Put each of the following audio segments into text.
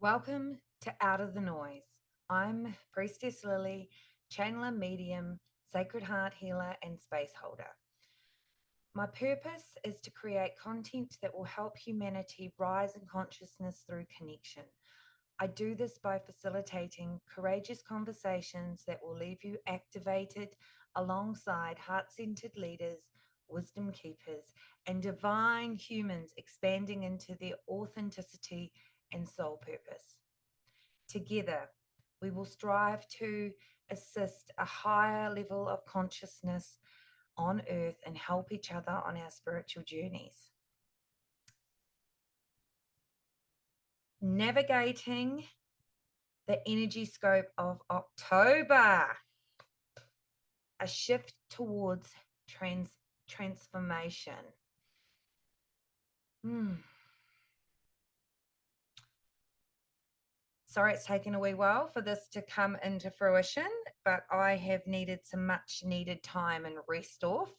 Welcome to Out of the Noise. I'm Priestess Lilly, channeler medium, sacred heart healer, and space holder. My purpose is to create content that will help humanity rise in consciousness through connection. I do this by facilitating courageous conversations that will leave you activated alongside heart centered leaders, wisdom keepers, and divine humans expanding into their authenticity and soul purpose. Together, we will strive to assist a higher level of consciousness on earth and help each other on our spiritual journeys. Navigating the Energyscope of October, a shift towards transformation. Sorry, it's taken a wee while for this to come into fruition, but I have needed some much needed time and rest off.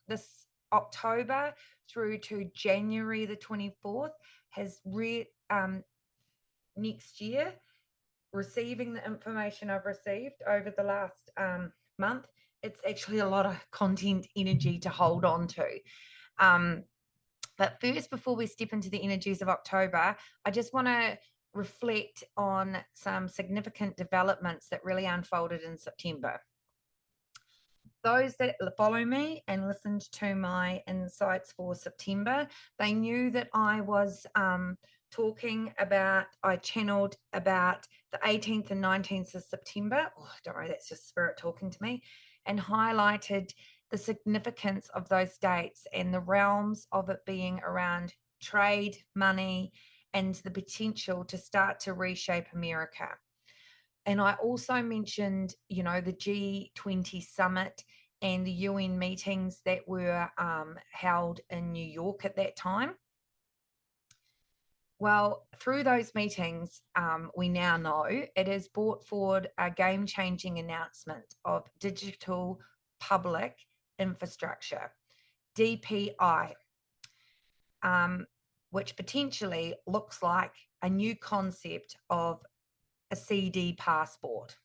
This October through to January the 24th has next year, receiving the information I've received over the last month, it's actually a lot of content energy to hold on to. But first, before we step into the energies of October, I just want to reflect on some significant developments that really unfolded in September. Those that follow me and listened to my insights for September, they knew that I was I channeled about the 18th and 19th of September. Oh, don't worry, that's just spirit talking to me, and highlighted the significance of those dates and the realms of it being around trade, money, and the potential to start to reshape America. And I also mentioned, the G20 summit and the UN meetings that were held in New York at that time. Well, through those meetings, we now know it has brought forward a game-changing announcement of digital public infrastructure, DPI, which potentially looks like a new concept of a CD passport.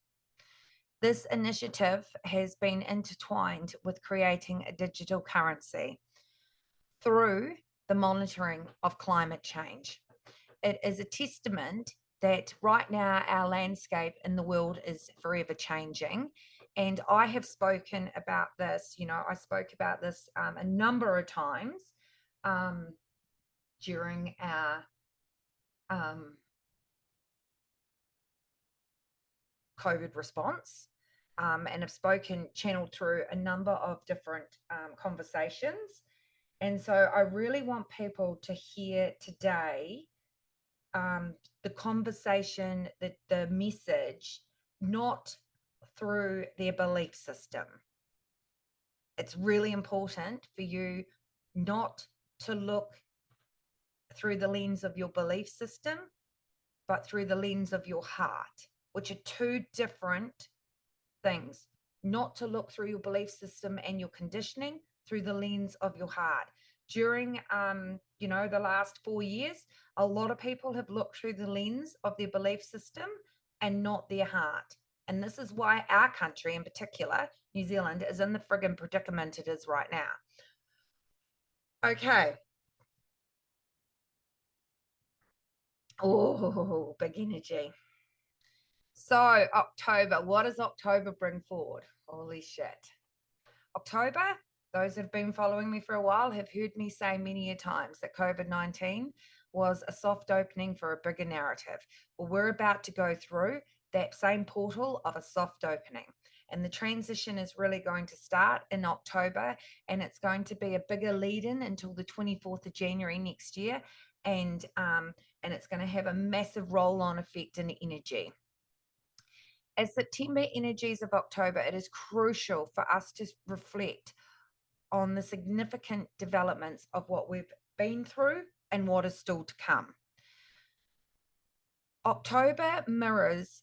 This initiative has been intertwined with creating a digital currency through the monitoring of climate change. It is a testament that right now our landscape in the world is forever changing. And I have spoken about this, I spoke about this a number of times during our COVID response, and have channeled through a number of different conversations. And so I really want people to hear today the conversation, the message, not through their belief system. It's really important for you not to look through the lens of your belief system, but through the lens of your heart, which are two different things. Not to look through your belief system and your conditioning, through the lens of your heart. During the last 4 years, a lot of people have looked through the lens of their belief system and not their heart. And this is why our country in particular, New Zealand, is in the friggin' predicament it is right now. Okay. Oh, big energy. So October, what does October bring forward? Holy shit. October, those who've been following me for a while have heard me say many a times that COVID-19 was a soft opening for a bigger narrative. Well, we're about to go through that same portal of a soft opening. And the transition is really going to start in October, and it's going to be a bigger lead-in until the 24th of January next year. And it's going to have a massive roll-on effect in energy. As September energies of October, it is crucial for us to reflect on the significant developments of what we've been through and what is still to come. October mirrors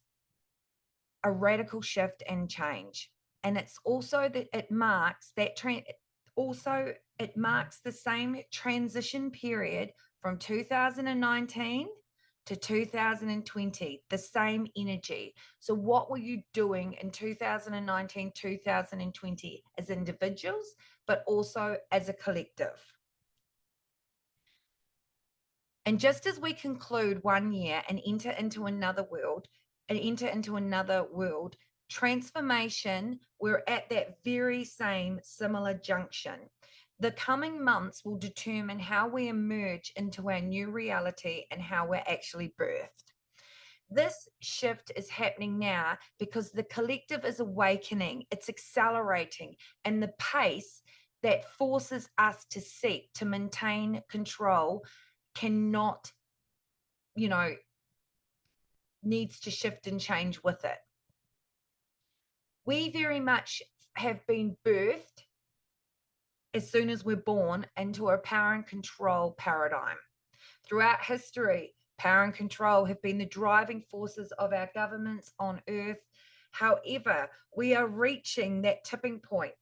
a radical shift and change, and it's also that it marks the same transition period from 2019 to 2020, the same energy. So, what were you doing in 2019, 2020 as individuals, but also as a collective? And just as we conclude one year and enter into another world, transformation, we're at that very same similar junction. The coming months will determine how we emerge into our new reality and how we're actually birthed. This shift is happening now because the collective is awakening, it's accelerating, and the pace that forces us to seek to maintain control cannot, you know, needs to shift and change with it. We very much have been birthed as soon as we're born into a power and control paradigm. Throughout history, power and control have been the driving forces of our governments on earth. However, we are reaching that tipping point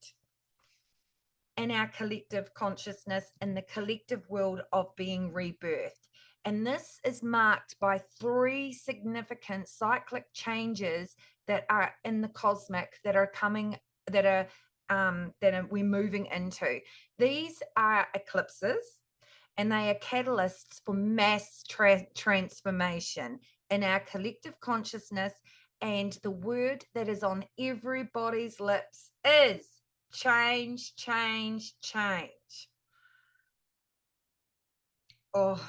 in our collective consciousness, in the collective world of being rebirthed. And this is marked by three significant cyclic changes that are in the cosmic, that are coming, we're moving into. These are eclipses, and they are catalysts for mass transformation in our collective consciousness. And the word that is on everybody's lips is change, change, change. Oh,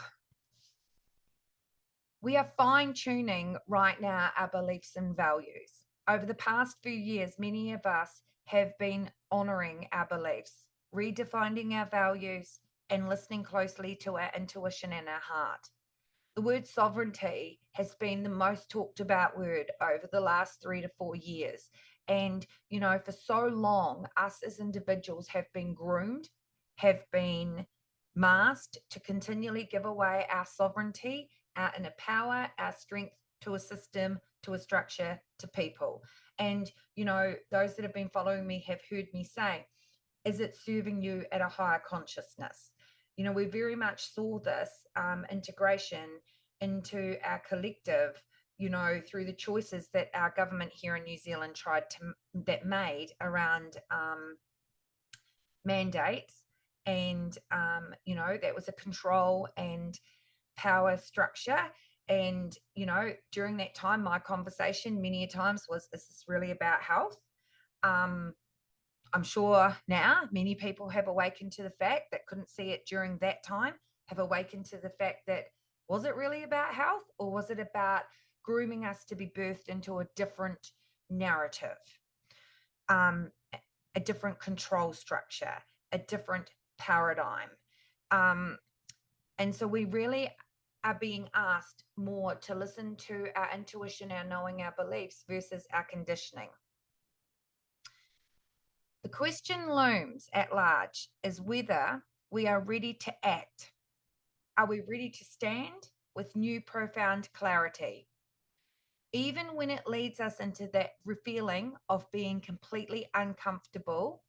we are fine tuning right now our beliefs and values. Over the past few years, many of us have been honoring our beliefs, redefining our values, and listening closely to our intuition and our heart. The word sovereignty has been the most talked about word over the last 3 to 4 years. And, for so long, us as individuals have been groomed, have been masked to continually give away our sovereignty, our inner power, our strength to a system, to a structure, to people. And, those that have been following me have heard me say, is it serving you at a higher consciousness? We very much saw this integration into our collective, through the choices that our government here in New Zealand made around mandates. And, that was a control and power structure. And, during that time, my conversation many a times was, is this really about health? I'm sure now many people have awakened to the fact that couldn't see it during that time, have awakened to the fact that, was it really about health, or was it about grooming us to be birthed into a different narrative, a different control structure, a different paradigm? And so we really are being asked more to listen to our intuition, our knowing, our beliefs versus our conditioning. The question looms at large is whether we are ready to act. Are we ready to stand with new profound clarity? Even when it leads us into that feeling of being completely uncomfortable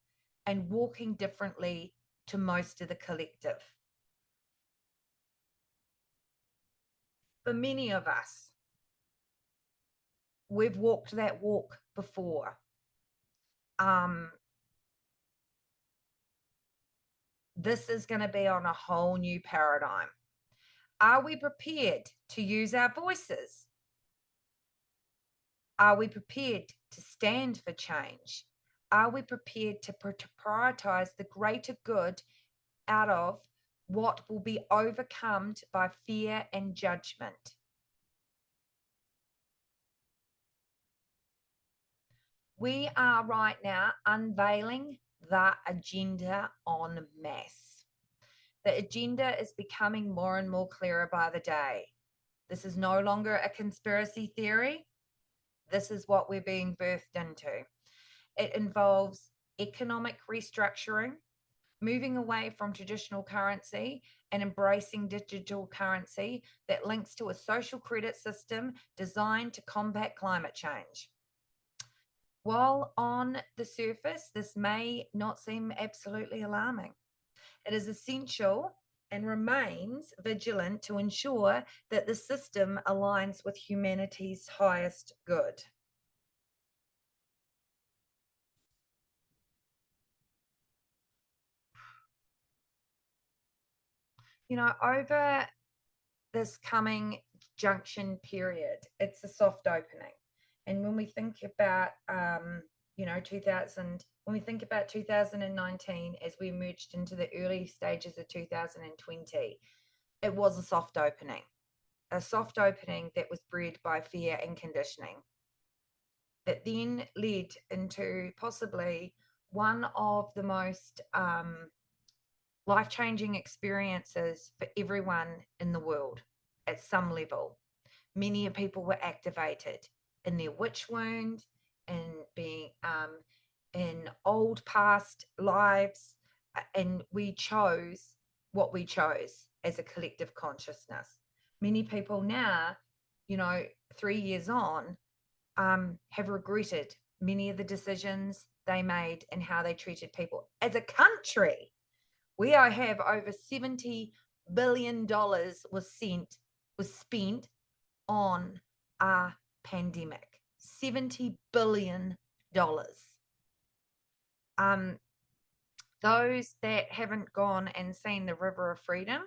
and walking differently to most of the collective. For many of us, we've walked that walk before. This is going to be on a whole new paradigm. Are we prepared to use our voices? Are we prepared to stand for change? Are we prepared to prioritize the greater good out of what will be overcome by fear and judgment? We are right now unveiling the agenda en masse. The agenda is becoming more and more clearer by the day. This is no longer a conspiracy theory. This is what we're being birthed into. It involves economic restructuring, moving away from traditional currency and embracing digital currency that links to a social credit system designed to combat climate change. While on the surface, this may not seem absolutely alarming, it is essential and remains vigilant to ensure that the system aligns with humanity's highest good. Over this coming junction period, it's a soft opening. And when we think about, 2019 as we emerged into the early stages of 2020, it was a soft opening that was bred by fear and conditioning. That then led into possibly one of the most life-changing experiences for everyone in the world at some level. Many people were activated in their witch wound, in being in old past lives, and we chose what we chose as a collective consciousness. Many people now, 3 years on, have regretted many of the decisions they made and how they treated people. As a country, we have over $70 billion was spent on a pandemic. $70 billion. Those that haven't gone and seen the River of Freedom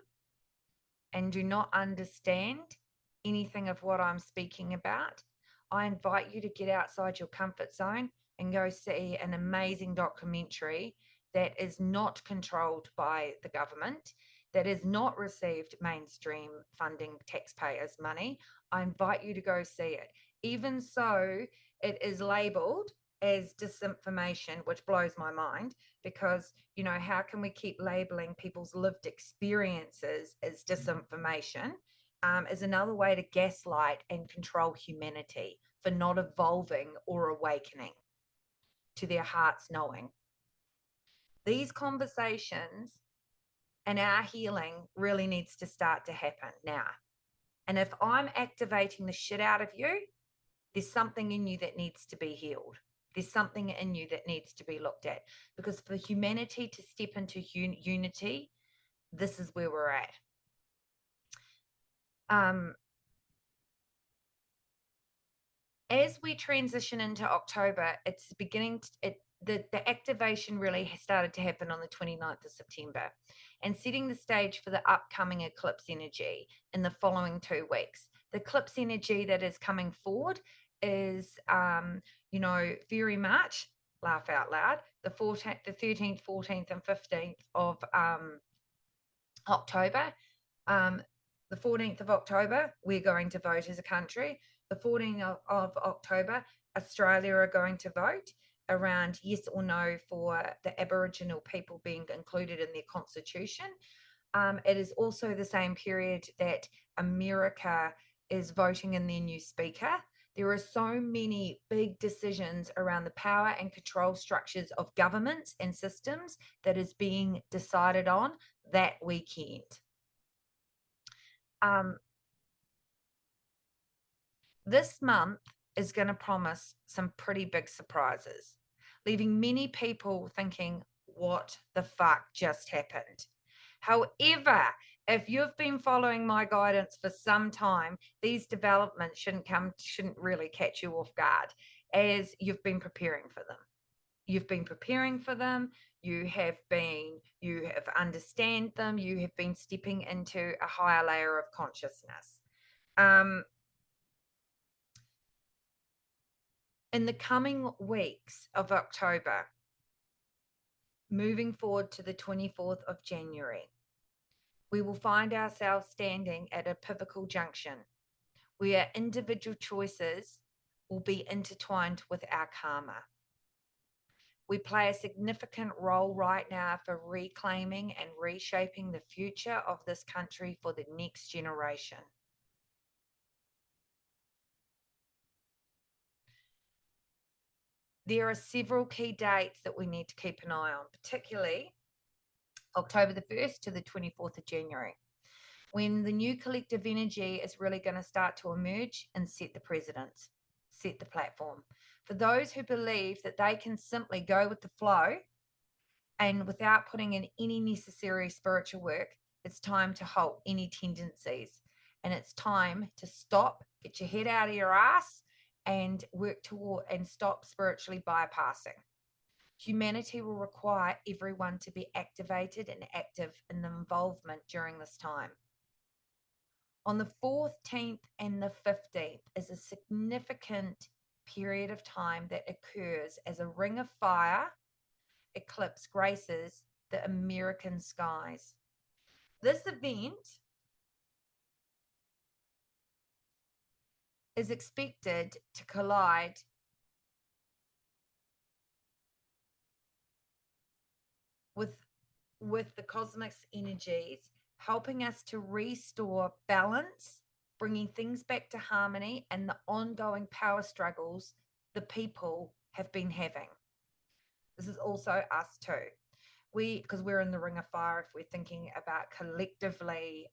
and do not understand anything of what I'm speaking about, I invite you to get outside your comfort zone and go see an amazing documentary that is not controlled by the government, that has not received mainstream funding, taxpayers' money. I invite you to go see it. Even so, it is labeled as disinformation, which blows my mind, because, how can we keep labeling people's lived experiences as disinformation? Is another way to gaslight and control humanity for not evolving or awakening to their heart's knowing. These conversations and our healing really needs to start to happen now. And if I'm activating the shit out of you, there's something in you that needs to be healed. There's something in you that needs to be looked at. Because for humanity to step into unity, this is where we're at. As we transition into October, it's beginning the activation really has started to happen on the 29th of September, and setting the stage for the upcoming eclipse energy in the following 2 weeks. The eclipse energy that is coming forward is, very much, laugh out loud, the 13th, 14th, and 15th of October. The 14th of October, we're going to vote as a country. The 14th of October, Australia are going to vote around yes or no for the Aboriginal people being included in their constitution. It is also the same period that America is voting in their new speaker. There are so many big decisions around the power and control structures of governments and systems that is being decided on that weekend. This month is going to promise some pretty big surprises, leaving many people thinking, what the fuck just happened? However, if you've been following my guidance for some time, these developments shouldn't really catch you off guard, as you've been preparing for them. You've been preparing for them. You have understand them. You have been stepping into a higher layer of consciousness. In the coming weeks of October, moving forward to the 24th of January, we will find ourselves standing at a pivotal junction where individual choices will be intertwined with our karma. We play a significant role right now for reclaiming and reshaping the future of this country for the next generation. There are several key dates that we need to keep an eye on, particularly October the 1st to the 24th of January, when the new collective energy is really going to start to emerge and set the precedents, set the platform. For those who believe that they can simply go with the flow and without putting in any necessary spiritual work, It's time to halt any tendencies. And it's time to stop, get your head out of your ass, and work toward and stop spiritually bypassing. Humanity will require everyone to be activated and active in the involvement during this time. On the 14th and the 15th is a significant period of time that occurs as a ring of fire eclipse graces the American skies. This event is expected to collide with the cosmic's energies, helping us to restore balance, bringing things back to harmony, and the ongoing power struggles the people have been having. This is also us too. Because we're in the ring of fire, if we're thinking about collectively,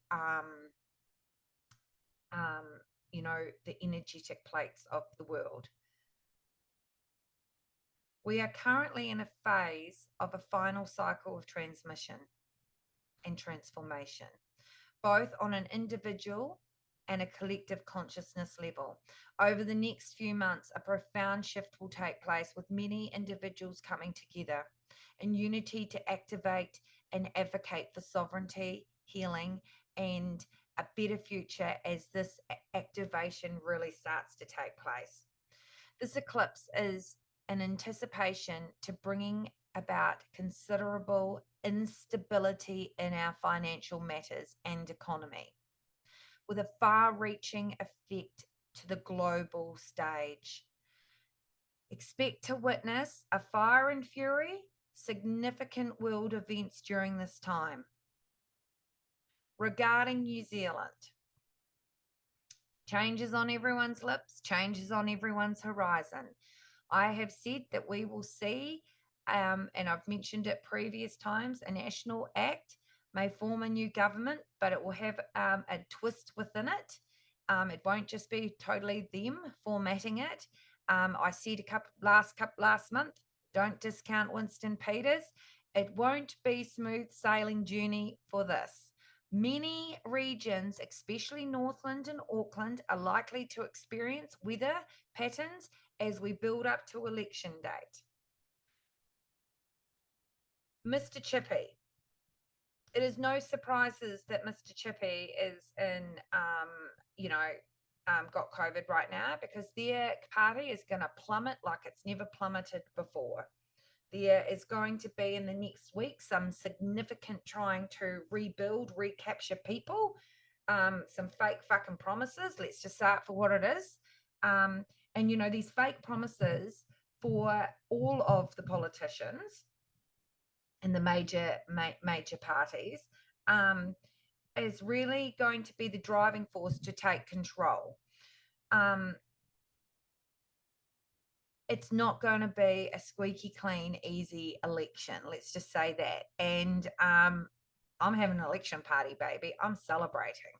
the energetic plates of the world. We are currently in a phase of a final cycle of transmission and transformation, both on an individual and a collective consciousness level. Over the next few months, a profound shift will take place, with many individuals coming together in unity to activate and advocate for sovereignty, healing, and a better future as this activation really starts to take place. This eclipse is an anticipation to bringing about considerable instability in our financial matters and economy, with a far-reaching effect to the global stage. Expect to witness a fire and fury, significant world events during this time. Regarding New Zealand, changes on everyone's lips, changes on everyone's horizon. I have said that we will see, and I've mentioned it previous times, a national act may form a new government, but it will have a twist within it. It won't just be totally them formatting it. I said last month, don't discount Winston Peters. It won't be smooth sailing journey for this. Many regions, especially Northland and Auckland, are likely to experience weather patterns as we build up to election date. Mr. Chippy. It is no surprises that Mr. Chippy is got COVID right now, because their party is going to plummet like it's never plummeted before. There is going to be in the next week some significant trying to rebuild, recapture people, some fake fucking promises. Let's just say it for what it is. These fake promises for all of the politicians and the major parties is really going to be the driving force to take control. It's not going to be a squeaky clean, easy election. Let's just say that. And I'm having an election party, baby. I'm celebrating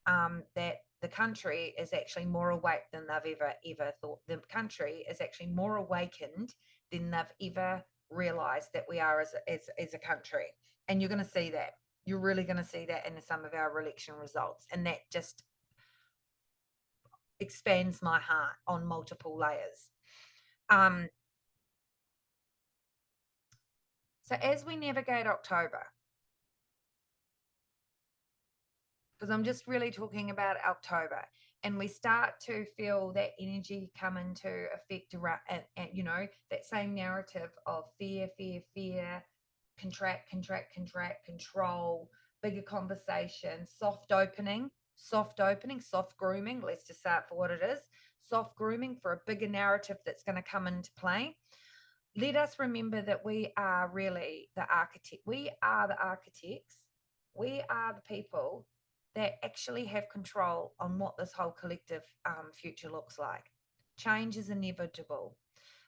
that the country is actually more awake than they've ever thought. The country is actually more awakened than they've ever realized that we are as a country. And you're going to see that. You're really going to see that in some of our election results. And that just expands my heart on multiple layers. So as we navigate October, because I'm just really talking about October, and we start to feel that energy come into effect around, and that same narrative of fear, contract, control, bigger conversation, soft opening, soft grooming. Let's just say it for what it is. Soft grooming for a bigger narrative that's going to come into play. Let us remember that we are really the architect. We are the architects. We are the people that actually have control on what this whole collective future looks like. Change is inevitable,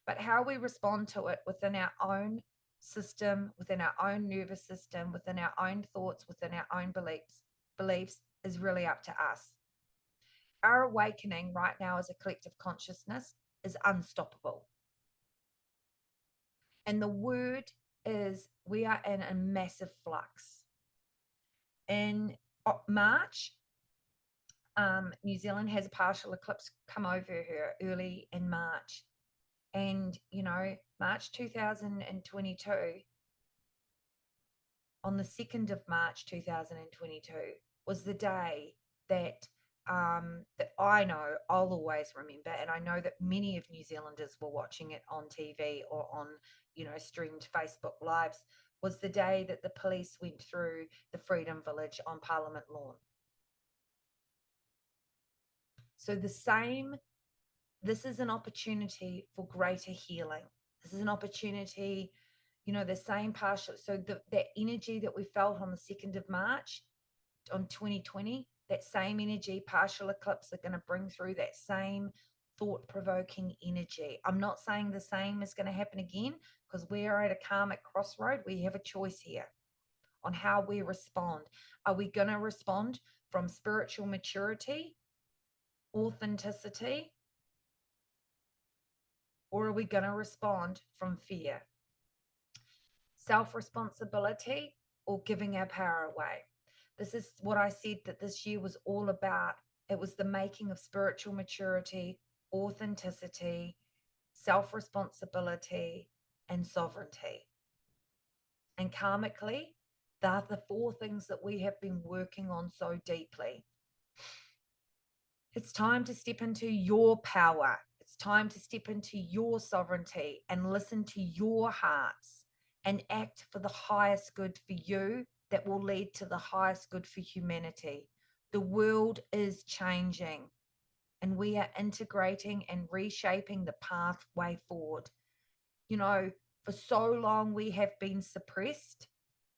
but how we respond to it within our own system, within our own nervous system, within our own thoughts, within our own beliefs is really up to us. Our awakening right now as a collective consciousness is unstoppable. And the word is we are in a massive flux. In March, New Zealand has a partial eclipse come over her early in March. And, March 2022, on the 2nd of March 2022, was the day that that I know I'll always remember, and I know that many of New Zealanders were watching it on TV or on, streamed Facebook lives, was the day that the police went through the Freedom Village on Parliament Lawn. So this is an opportunity for greater healing. This is an opportunity, the same partial. So that energy that we felt on the 2nd of March on 2020, that same energy, partial eclipse, are going to bring through that same thought-provoking energy. I'm not saying the same is going to happen again, because we are at a karmic crossroad. We have a choice here on how we respond. Are we going to respond from spiritual maturity, authenticity, or are we going to respond from fear, self-responsibility, or giving our power away? This is what I said that this year was all about. It was the making of spiritual maturity, authenticity, self-responsibility, and sovereignty. And karmically, they're the 4 things that we have been working on so deeply. It's time to step into your power. It's time to step into your sovereignty and listen to your hearts and act for the highest good for you that will lead to the highest good for humanity. The world is changing, and we are integrating and reshaping the pathway forward. For so long we have been suppressed.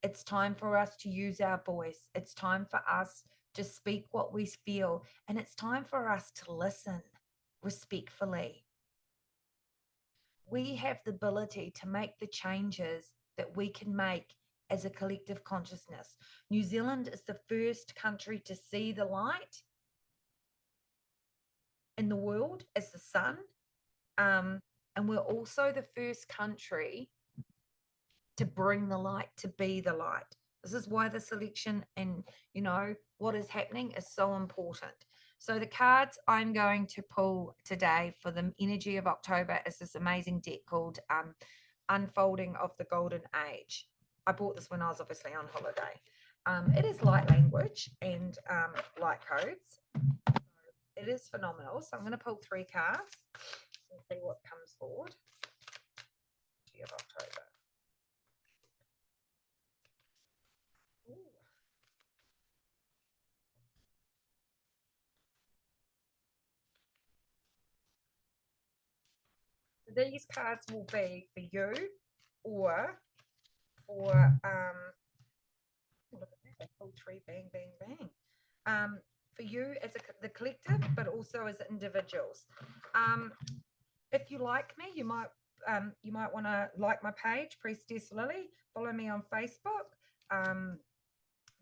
It's time for us to use our voice. It's time for us to speak what we feel, and it's time for us to listen respectfully. We have the ability to make the changes that we can make as a collective consciousness. New Zealand is the first country to see the light in the world as the sun. And we're also the first country to bring the light, to be the light. This is why this election and, what is happening is so important. So the cards I'm going to pull today for the energy of October is this amazing deck called Unfolding of the Golden Age. I bought this when I was obviously on holiday. It is light language and light codes. It is phenomenal. So I'm going to pull 3 cards and see what comes forward. Energy of October. These cards will be for you or for look at that, pull 3, bang, bang, bang. For you as the collective, but also as individuals. If you like me, you might want to like my page, Priestess Lilly. Follow me on Facebook.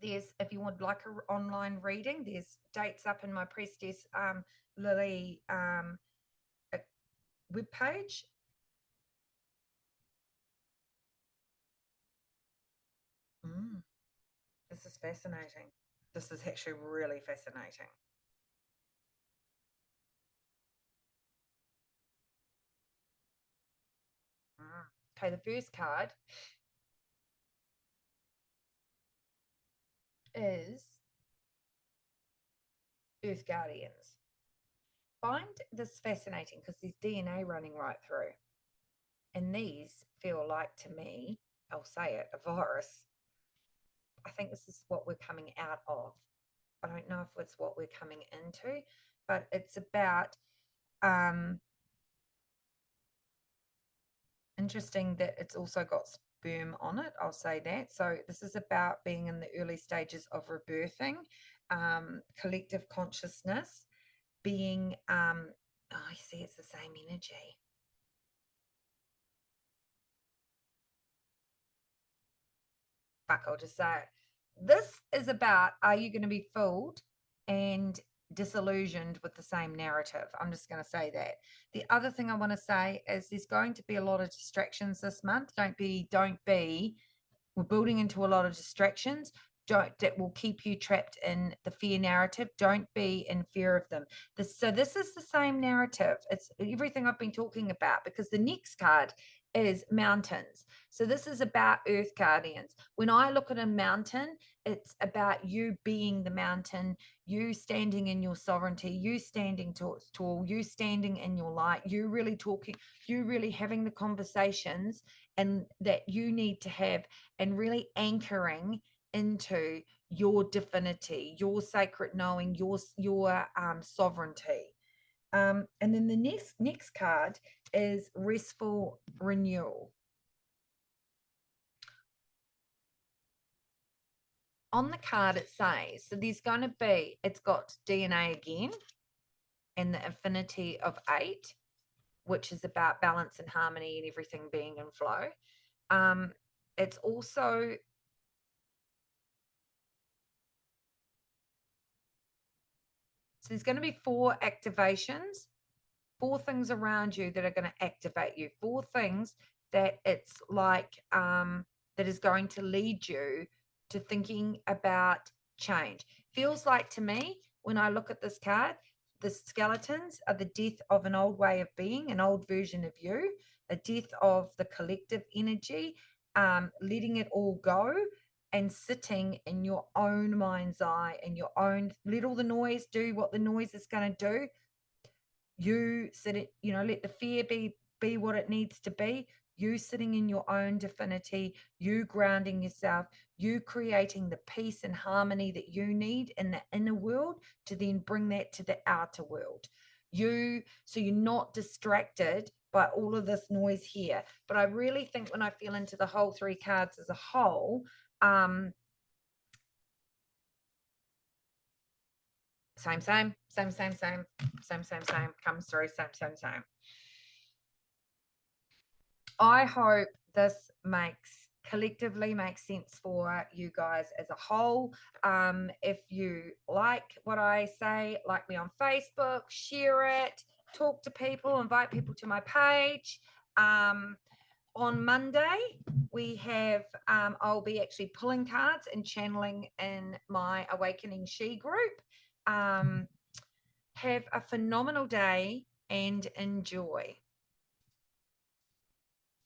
There's, if you would like an online reading, there's dates up in my Priestess Lilly webpage. This is fascinating. This is actually really fascinating. Okay, the first card is Earth Guardians. Find this fascinating because there's DNA running right through. And these feel like, to me, I'll say it, a virus. I think this is what we're coming out of. I don't know if it's what we're coming into, but it's about interesting that it's also got sperm on it. I'll say that. So this is about being in the early stages of rebirthing, collective consciousness, being, I see it's the same energy. Fuck, I'll just say it. This is about, are you going to be fooled and disillusioned with the same narrative? I'm just going to say that. The other thing I want to say is there's going to be a lot of distractions this month. Don't be, we're building into a lot of distractions. that will keep you trapped in the fear narrative. Don't be in fear of them. This is the same narrative. It's everything I've been talking about, because the next card is mountains. So this is about earth guardians. When I look at a mountain, it's about you being the mountain, you standing in your sovereignty, you standing tall, you standing in your light, you really talking, you really having the conversations and that you need to have, and really anchoring into your divinity, your sacred knowing, your sovereignty. And then the next card is restful renewal. On the card it says, so there's going to be, it's got DNA again, and the infinity of 8, which is about balance and harmony and everything being in flow. It's also, so there's going to be 4 activations, 4 things around you that are going to activate you, 4 things that it's like that is going to lead you to thinking about change. Feels like to me, when I look at this card, the skeletons are the death of an old way of being, an old version of you, a death of the collective energy, letting it all go and sitting in your own mind's eye and your own, let all the noise do what the noise is going to do. You sit it, let the fear be what it needs to be. You sitting in your own divinity, you grounding yourself, you creating the peace and harmony that you need in the inner world to then bring that to the outer world. So you're not distracted by all of this noise here. But I really think when I feel into the whole 3 cards as a whole, same comes through, same. I hope this collectively makes sense for you guys as a whole. If you like what I say, like me on Facebook, share it, talk to people, invite people to my page. On Monday, we have, I'll be actually pulling cards and channeling in my Awakening She group. Have a phenomenal day and enjoy.